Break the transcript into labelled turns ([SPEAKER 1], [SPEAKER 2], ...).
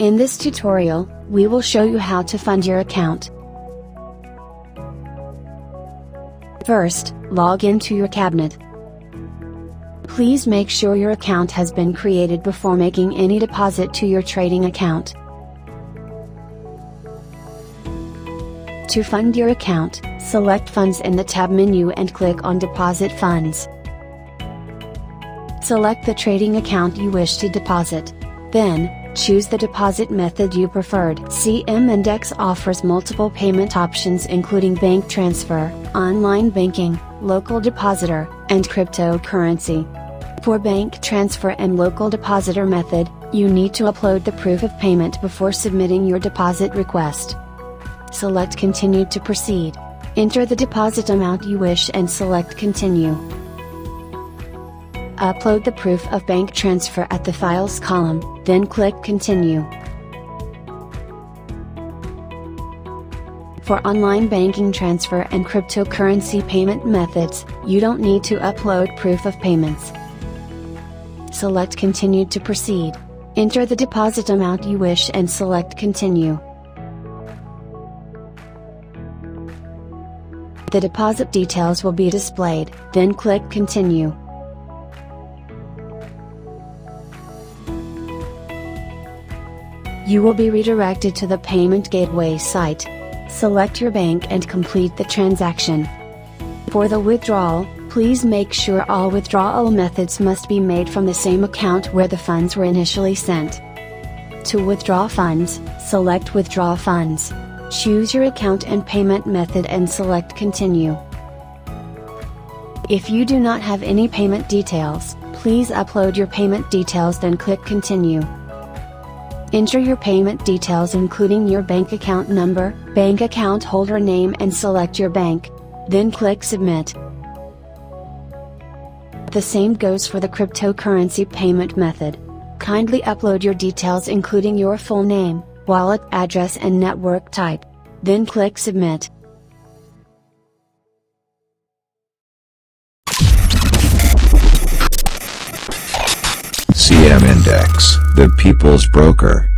[SPEAKER 1] In this tutorial, we will show you how to fund your account. First, log into your cabinet. Please make sure your account has been created before making any deposit to your trading account. To fund your account, select Funds in the tab menu and click on Deposit Funds. Select the trading account you wish to deposit. Then, choose the deposit method you preferred. CM Index offers multiple payment options including bank transfer, online banking, local depositor, and cryptocurrency. For bank transfer and local depositor method, you need to upload the proof of payment before submitting your deposit request. Select Continue to proceed. Enter the deposit amount you wish and select Continue. Upload the proof of bank transfer at the Files column, then click Continue. For online banking transfer and cryptocurrency payment methods, you don't need to upload proof of payments. Select Continue to proceed. Enter the deposit amount you wish and select Continue. The deposit details will be displayed, then click Continue. You will be redirected to the payment gateway site. Select your bank and complete the transaction. For the withdrawal, please make sure all withdrawal methods must be made from the same account where the funds were initially sent. To withdraw funds, select Withdraw Funds. Choose your account and payment method and select Continue. If you do not have any payment details, please upload your payment details then click Continue. Enter your payment details including your bank account number, bank account holder name and select your bank. Then click Submit. The same goes for the cryptocurrency payment method. Kindly upload your details including your full name, wallet address and network type. Then click Submit.
[SPEAKER 2] CM Index, the people's broker.